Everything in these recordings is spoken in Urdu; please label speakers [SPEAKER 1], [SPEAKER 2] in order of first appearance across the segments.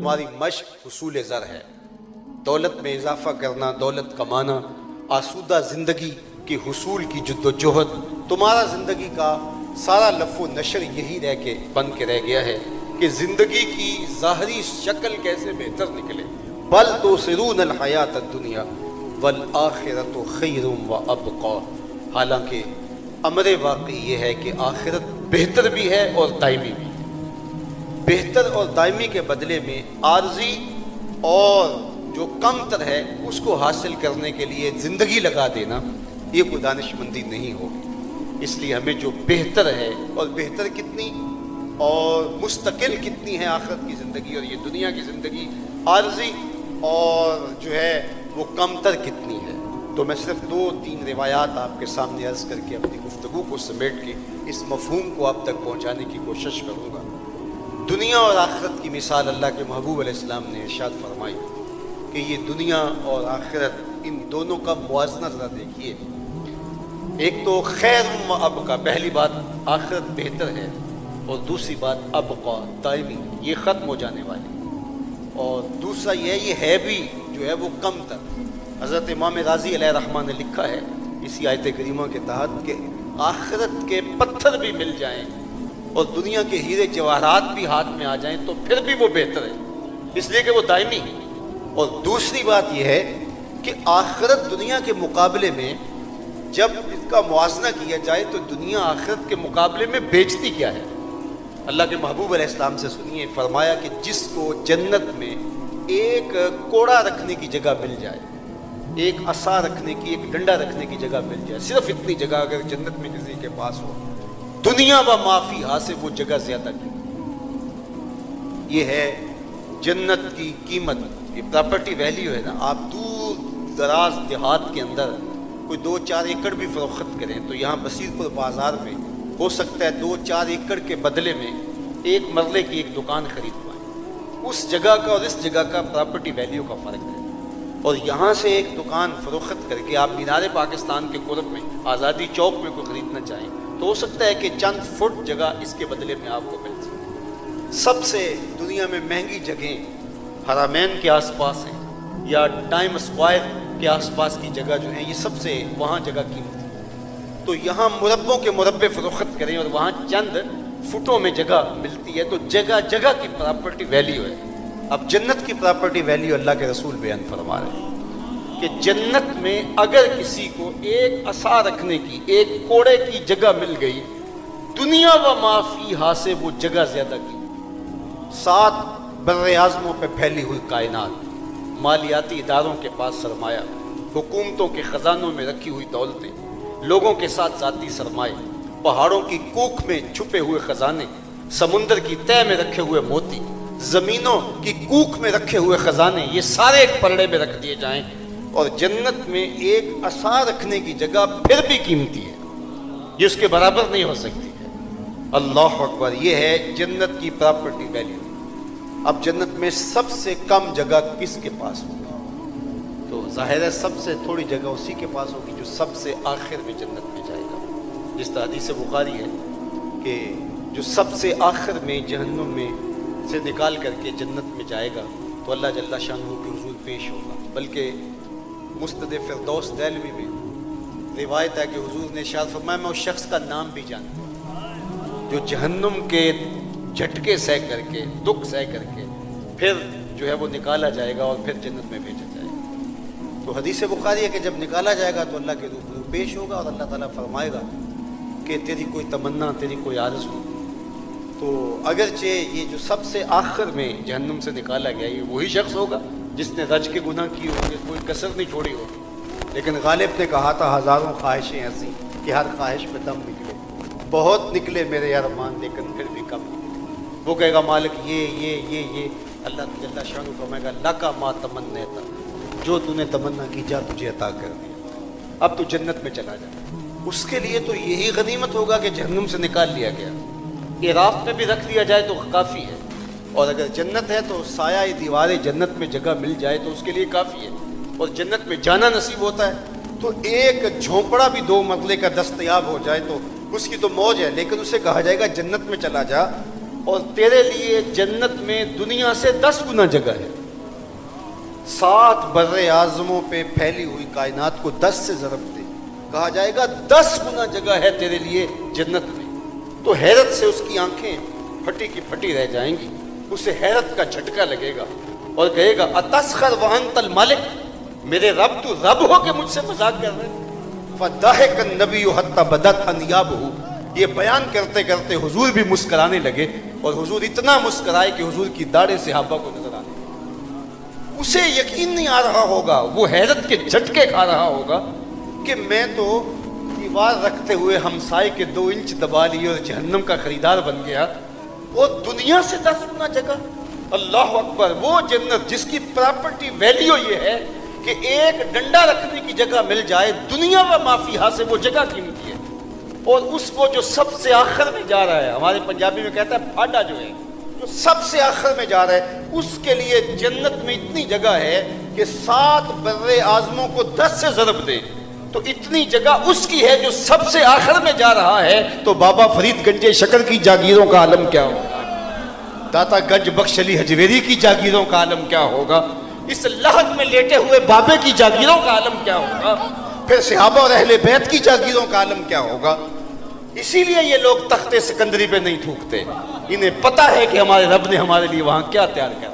[SPEAKER 1] ہماری مشق حصول زر ہے، دولت میں اضافہ کرنا، دولت کمانا، آسودہ زندگی کے حصول کی جد و جہد۔ تمہارا زندگی کا سارا لف و نشر یہی بن کے رہ گیا ہے کہ زندگی کی ظاہری شکل کیسے بہتر نکلے۔ بل تؤثرون الحیات الدنیا والآخرۃ خیر وابقی، حالانکہ امر واقعی یہ ہے کہ آخرت بہتر بھی ہے اور دائمی بھی۔ بہتر اور دائمی کے بدلے میں عارضی اور جو کم تر ہے اس کو حاصل کرنے کے لیے زندگی لگا دینا، یہ کوئی دانش مندی نہیں ہوگی۔ اس لیے ہمیں جو بہتر ہے، اور بہتر کتنی اور مستقل کتنی ہے آخرت کی زندگی اور یہ دنیا کی زندگی، عارضی اور جو ہے وہ کم تر کتنی ہے۔ تو میں صرف 2-3 روایات آپ کے سامنے عرض کر کے اپنی گفتگو کو سمیٹ کے اس مفہوم کو آپ تک پہنچانے کی کوشش کروں گا۔ دنیا اور آخرت کی مثال اللہ کے محبوب علیہ السلام نے ارشاد فرمائی کہ یہ دنیا اور آخرت، ان دونوں کا موازنہ ذرا دیکھیے۔ ایک تو خیر و ابقا، پہلی بات آخرت بہتر ہے، اور دوسری بات ابقا، دائمی، یہ ختم ہو جانے والی، اور دوسرا یہ ہے بھی جو ہے وہ کم تر۔ حضرت امام غازی علیہ الرحمٰن نے لکھا ہے اسی آیت کریمہ کے تحت کہ آخرت کے پتھر بھی مل جائیں اور دنیا کے ہیرے جواہرات بھی ہاتھ میں آ جائیں تو پھر بھی وہ بہتر ہے، اس لیے کہ وہ دائمی ہے۔ اور دوسری بات یہ ہے کہ آخرت دنیا کے مقابلے میں جب اس کا موازنہ کیا جائے تو دنیا آخرت کے مقابلے میں بیچتی کیا ہے۔ اللہ کے محبوب علیہ السلام سے سنیے، فرمایا کہ جس کو جنت میں ایک کوڑا رکھنے کی جگہ مل جائے، ایک عصا رکھنے کی، ایک ڈنڈا رکھنے کی جگہ مل جائے، صرف اتنی جگہ اگر جنت میں کسی کے پاس ہو، دنیا و ما فیہا سے وہ جگہ زیادہ کی۔ یہ ہے جنت کی قیمت، یہ پراپرٹی ویلیو ہے نا۔ آپ دور دراز دیہات کے اندر کوئی 2-4 ایکڑ بھی فروخت کریں تو یہاں بصیر پور بازار میں ہو سکتا ہے 2-4 ایکڑ کے بدلے میں ایک مرلے کی ایک دکان خرید پائیں۔ اس جگہ کا اور اس جگہ کا پراپرٹی ویلیو کا فرق ہے۔ اور یہاں سے ایک دکان فروخت کر کے آپ مینار پاکستان کے قرب میں آزادی چوک میں کوئی خریدنا چاہیں تو ہو سکتا ہے کہ چند فٹ جگہ اس کے بدلے میں آپ کو مل سکے۔ سب سے دنیا میں مہنگی جگہیں حرمین کے آس پاس ہیں یا ٹائم اسکوائر کے آس پاس کی جگہ جو ہیں، یہ سب سے وہاں جگہ قیمتی ہے۔ تو یہاں مربوں کے مربے فروخت کریں اور وہاں چند فٹوں میں جگہ ملتی ہے، تو جگہ جگہ کی پراپرٹی ویلیو ہے۔ اب جنت کی پراپرٹی ویلیو اللہ کے رسول بیان فرما رہے ہیں کہ جنت میں اگر کسی کو ایک عصا رکھنے کی، ایک کوڑے کی جگہ مل گئی، دنیا و ما فیہا سے وہ جگہ زیادہ کی۔ 7 بر اعظموں پہ پھیلی ہوئی کائنات، مالیاتی اداروں کے پاس سرمایہ، حکومتوں کے خزانوں میں رکھی ہوئی دولتیں، لوگوں کے ساتھ ذاتی سرمایہ، پہاڑوں کی کوکھ میں چھپے ہوئے خزانے، سمندر کی تہہ میں رکھے ہوئے موتی، زمینوں کی کوکھ میں رکھے ہوئے خزانے، یہ سارے ایک پلڑے میں رکھ دیے جائیں اور جنت میں ایک عصا رکھنے کی جگہ پھر بھی قیمتی ہے، یہ اس کے برابر نہیں ہو سکتی ہے۔ اللہ اکبر، یہ ہے جنت کی پراپرٹی ویلیو۔ اب جنت میں سب سے کم جگہ کس کے پاس ہوگی؟ تو ظاہر ہے سب سے تھوڑی جگہ اسی کے پاس ہوگی جو سب سے آخر میں جنت میں جائے گا۔ جس طرح حدیث بخاری ہے کہ جو سب سے آخر میں جہنم میں سے نکال کر کے جنت میں جائے گا تو اللہ جل شانہ کے حضور پیش ہوگا۔ بلکہ مسند فردوس دہلوی میں روایت ہے کہ حضور نے ارشاد فرمایا میں اس شخص کا نام بھی جانتا ہوں جو جہنم کے جھٹکے سہ کر کے، دکھ سہ کر کے پھر جو ہے وہ نکالا جائے گا اور پھر جنت میں بھیجا جائے گا۔ تو حدیث بخاری ہے کہ جب نکالا جائے گا تو اللہ کے روبرو پیش ہوگا اور اللہ تعالیٰ فرمائے گا کہ تیری کوئی تمنا، تیری کوئی آرزو۔ تو اگرچہ یہ جو سب سے آخر میں جہنم سے نکالا گیا یہ وہی شخص ہوگا جس نے رج کے گناہ کیے ہوں گے، کوئی کسر نہیں چھوڑی ہوگی، لیکن غالب نے کہا تھا ہزاروں خواہشیں ایسی کہ ہر خواہش پہ دم نکلے، بہت نکلے میرے ارمان لیکن پھر بھی کم نکلے۔ وہ کہے گا مالک یہ اللہ جل شانہ فرمائے گا لکا ما تمنیتا، جو تو نے تمنا کی جا تجھے عطا کر دیا، اب تو جنت میں چلا جا۔ اس کے لیے تو یہی غنیمت ہوگا کہ جہنم سے نکال لیا گیا، اعراف پہ بھی رکھ دیا جائے تو کافی ہے، اور اگر جنت ہے تو سایہ دیوار جنت میں جگہ مل جائے تو اس کے لیے کافی ہے، اور جنت میں جانا نصیب ہوتا ہے تو ایک جھونپڑا بھی 2 مرلے کا دستیاب ہو جائے تو اس کی تو موج ہے، لیکن اسے کہا جائے گا جنت میں چلا جا اور تیرے لیے جنت میں دنیا سے 10 گنا جگہ ہے. 7 بر اعظموں پہ پھیلی ہوئی کائنات کو 10 سے ضرب دے, کہا جائے گا 10 گنا جگہ ہے تیرے لیے جنت میں. تو حیرت سے اس کی آنکھیں پھٹی کی پھٹی رہ جائیں گی, اسے حیرت کا جھٹکا لگے گا اور کہے گا اتسخر وانت الملک, میرے رب تو رب ہو کے مجھ سے مذاق کر رہے ہیں. فضحک النبی حتی بدت انیابہ, یہ بیان کرتے کرتے حضور بھی مسکرانے لگے, اور حضور اتنا مسکرائے کہ حضور کی داڑھی صحابہ کو نظر آنے لگی. اسے یقین نہیں آ رہا ہوگا, وہ حیرت کے جھٹکے کھا رہا ہوگا کہ میں تو دیوار رکھتے ہوئے ہمسائے کے 2 انچ دبا لیے اور جہنم کا خریدار بن گیا, اور دنیا سے 10 گنا جگہ. اللہ اکبر. وہ جنت جس کی پراپرٹی ویلیو یہ ہے کہ ایک ڈنڈا رکھنے کی جگہ مل جائے, دنیا و مافیہا سے وہ جگہ قیمتی ہے. اور اس کو جو سب سے آخر میں جا رہا ہے, ہمارے پنجابی میں کہتا ہے پھاڈا جو ہے, جو سب سے آخر میں جا رہا ہے, اس کے لیے جنت میں اتنی جگہ ہے کہ 7 بر اعظموں کو 10 سے ضرب دے تو اتنی جگہ اس کی ہے جو سب سے آخر میں جا رہا ہے. تو بابا فرید گنج شکر کی جاگیروں کا عالم کیا ہوگا, داتا گنج بخش علی حجویری کی جاگیروں کا عالم کیا ہوگا, اس لحد میں لیٹے ہوئے بابے کی جاگیروں کا عالم کیا ہوگا, پھر صحابہ اور اہل بیت کی جاگیروں کا عالم کیا ہوگا. اسی لیے یہ لوگ تخت سکندری پہ نہیں تھوکتے, انہیں پتا ہے کہ ہمارے رب نے ہمارے لیے وہاں کیا تیار کیا.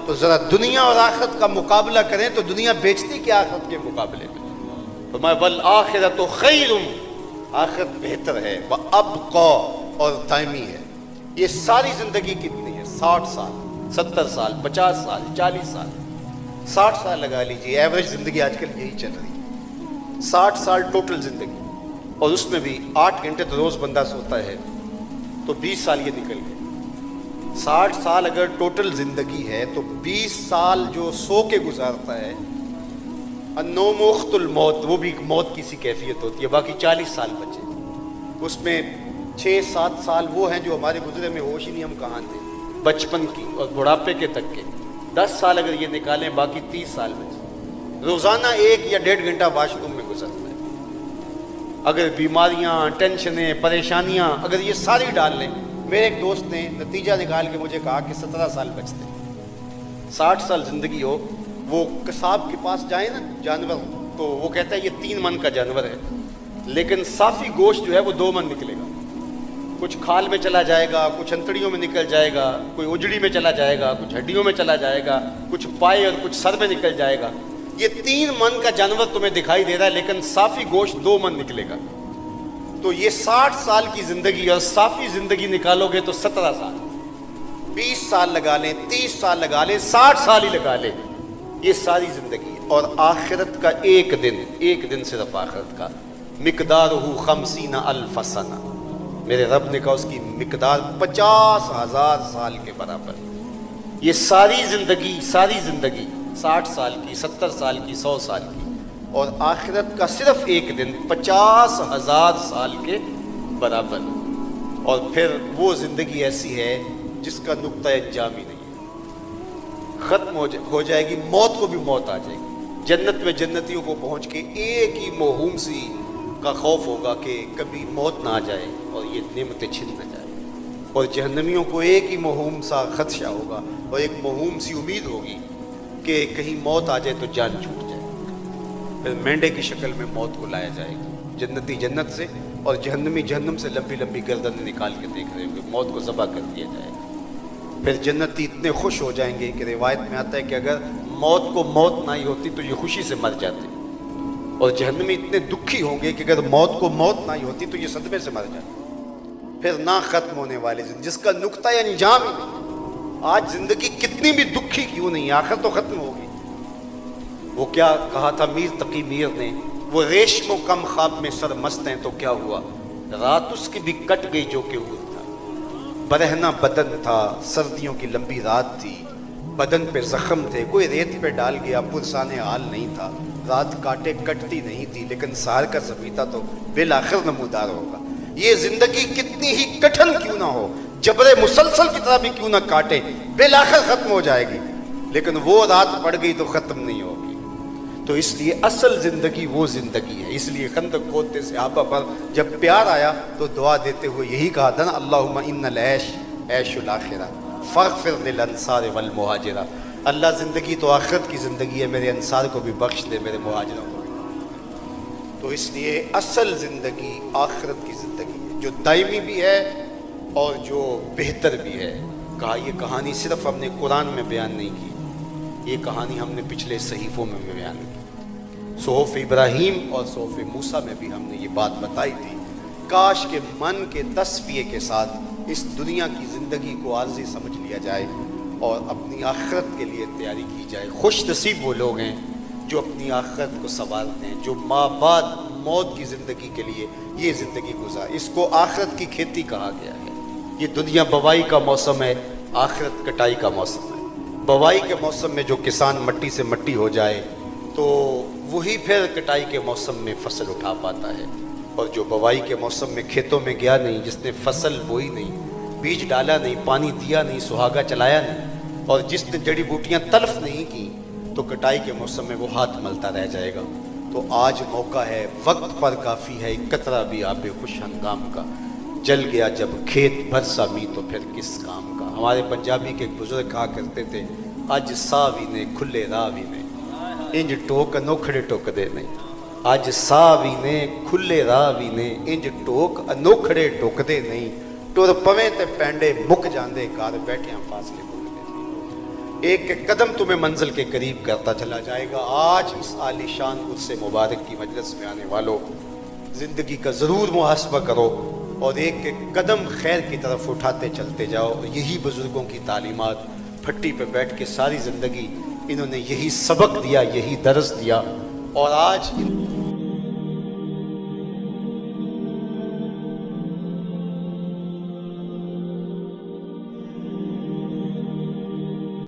[SPEAKER 1] تو ذرا دنیا اور آخرت کا مقابلہ کریں تو دنیا بیچتی کیا آخرت کے مقابلے میں. فرمایا والآخرۃ خیر, آخرت بہتر ہے, وابقیٰ, اور دائمی ہے. یہ ساری زندگی کتنی ہے, 60 سال, 70 سال, 50 سال, 40 سال, 60 سال لگا لیجیے. ایوریج زندگی آج کل یہی چل رہی ہے, 60 سال ٹوٹل زندگی, اور اس میں بھی 8 گھنٹے تو روز بندہ سوتا ہے, تو 20 سال یہ نکل گئے. 60 سال اگر ٹوٹل زندگی ہے تو 20 سال جو سو کے گزارتا ہے, النوم اخت الموت, وہ بھی موت کی سی کیفیت ہوتی ہے. باقی 40 سال بچے, اس میں 6-7 سال وہ ہیں جو ہمارے گزرے میں ہوش ہی نہیں ہم کہاں تھے, بچپن کی اور بڑھاپے کے تک کے. 10 سال اگر یہ نکالیں, باقی 30 سال بچے. روزانہ 1 یا 1.5 گھنٹہ واش روم میں گزرتا ہے. اگر بیماریاں, ٹینشنیں, پریشانیاں اگر یہ ساری ڈال لیں, میرے ایک دوست نے نتیجہ نکال کے مجھے کہا کہ 17 سال بچتے. 60 سال زندگی ہو, وہ قصاب کے پاس جائیں نا جانور, تو وہ کہتا ہے یہ 3 من کا جانور ہے, لیکن صافی گوشت جو ہے وہ 2 من نکلے گا. کچھ کھال میں چلا جائے گا, کچھ انتڑیوں میں نکل جائے گا, کوئی اجڑی میں چلا جائے گا, کچھ ہڈیوں میں چلا جائے گا, کچھ پائے اور کچھ سر میں نکل جائے گا. یہ 3 من کا جانور تمہیں دکھائی دے رہا ہے, لیکن صافی گوشت 2 من نکلے گا. تو یہ 60 سال کی زندگی, اور صافی زندگی نکالو گے تو 17 سال, 20 سال لگا لیں, 30 سال لگا لیں, 60 سال ہی لگا لیں, یہ ساری زندگی. اور آخرت کا ایک دن صرف آخرت کا, مقدارہ 50,000 سنہ, میرے رب نے کہا اس کی مقدار 50,000 سال کے برابر. یہ ساری زندگی 60 سال کی, 70 سال کی, 100 سال کی, اور آخرت کا صرف ایک دن 50,000 سال کے برابر. اور پھر وہ زندگی ایسی ہے جس کا نقطہ انجام ہی نہیں ہے, ختم ہو جائے گی, موت کو بھی موت آ جائے گی. جنت میں جنتیوں کو پہنچ کے ایک ہی موہوم سی کا خوف ہوگا کہ کبھی موت نہ آ جائے اور یہ نعمتیں چھن نہ جائے, اور جہنمیوں کو ایک ہی موہوم سا خدشہ ہوگا اور ایک موہوم سی امید ہوگی کہ کہیں موت آ جائے تو جان چھوٹ جائے. پھر مینڈے کی شکل میں موت کو لایا جائے گا, جنتی جنت سے اور جہنمی جہنم سے لمبی لمبی گردنیں نکال کے دیکھ رہے ہوں گے, موت کو ذبح کر دیا جائے گا. پھر جنتی اتنے خوش ہو جائیں گے کہ روایت میں آتا ہے کہ اگر موت کو موت نہ ہی ہوتی تو یہ خوشی سے مر جاتے, اور جہنمی اتنے دکھی ہوں گے کہ اگر موت کو موت نہ ہی ہوتی تو یہ صدمے سے مر جاتے. پھر نہ ختم ہونے والے جس کا نقطہ انجام ہی نہیں. آج زندگی کتنی بھی دکھی کیوں نہیں, آخر تو ختم ہوگی. وہ کیا کہا تھا میر تقی میر نے, وہ ریشم و کم خواب میں سر مست ہیں تو کیا ہوا, رات اس کی بھی کٹ گئی جو کہ وہ تھا. برہنہ بدن تھا, سردیوں کی لمبی رات تھی, بدن پہ زخم تھے, کوئی ریت پہ ڈال گیا, پرسان حال نہیں تھا, رات کاٹے کٹتی نہیں تھی, لیکن سحر کا زمیتا تو بالآخر نمودار ہوگا. یہ زندگی کتنی ہی کٹھن کیوں نہ ہو, جبر مسلسل کی طرح بھی کیوں نہ کاٹے, بالآخر ختم ہو جائے گی, لیکن وہ رات پڑ گئی تو ختم نہیں ہوگی. تو اس لیے اصل زندگی وہ زندگی ہے. اس لیے خندق کھودتے صحابہ پر جب پیار آیا تو دعا دیتے ہوئے یہی کہا تھا نا, اللہم ان العیش عیش الاخرہ فاغفر للانصار والمہاجرہ، اللہ زندگی تو آخرت کی زندگی ہے، میرے انصار کو بھی بخش دے، میرے مہاجروں کو بھی۔ تو اس لیے اصل زندگی آخرت کی زندگی ہے، جو دائمی بھی ہے اور جو بہتر بھی ہے۔ کہا یہ کہانی صرف ہم نے قرآن میں بیان نہیں کی، یہ کہانی ہم نے پچھلے صحیفوں میں بھی بیان کی، صحف ابراہیم اور صحف موسیٰ میں بھی ہم نے یہ بات بتائی تھی۔ کاش کہ من کے تصفیے کے ساتھ اس دنیا کی زندگی کو عارضی سمجھ لیا جائے اور اپنی آخرت کے لیے تیاری کی جائے۔ خوش نصیب وہ لوگ ہیں جو اپنی آخرت کو سنوالتے ہیں، جو ماں بعد موت کی زندگی کے لیے یہ زندگی گزار۔ اس کو آخرت کی کھیتی کہا گیا ہے۔ یہ دنیا بوائی کا موسم ہے، آخرت کٹائی کا موسم ہے۔ بوائی کے موسم میں جو کسان مٹی سے مٹی ہو جائے تو وہی پھر کٹائی کے موسم میں فصل اٹھا پاتا ہے، اور جو بوائی کے موسم میں کھیتوں میں گیا نہیں، جس نے فصل بوئی نہیں، بیج ڈالا نہیں، پانی دیا نہیں، سہاگا چلایا نہیں، اور جس نے جڑی بوٹیاں تلف نہیں کی، تو کٹائی کے موسم میں وہ ہاتھ ملتا رہ جائے گا۔ تو آج موقع ہے، وقت پر کافی ہے، ایک قطرہ بھی آب خوش ہنگام کا، جل گیا جب کھیت برسا می تو پھر کس کام کا۔ ہمارے پنجابی کے ایک بزرگ کہا کرتے تھے، اج ساوی نے کھلے راوی نے انج ٹوک انوکھڑے ٹوک دے نہیں، اج ساوی نے کھلے راوی نے انج ٹوک انوکھڑے ٹوک دے نہیں، ٹر پویں تے پینڈے مک جاندے گھر بیٹھیاں فاصلے مک دے۔ ایک ایک قدم تمہیں منزل کے قریب کرتا چلا جائے گا۔ آج اس عالی شان قدس مبارک کی مجلس میں آنے والوں، زندگی کا ضرور محاسبہ کرو اور ایک ایک قدم خیر کی طرف اٹھاتے چلتے جاؤ۔ یہی بزرگوں کی تعلیمات، پھٹی پہ بیٹھ کے ساری زندگی انہوں نے یہی سبق دیا، یہی درس دیا، اور آج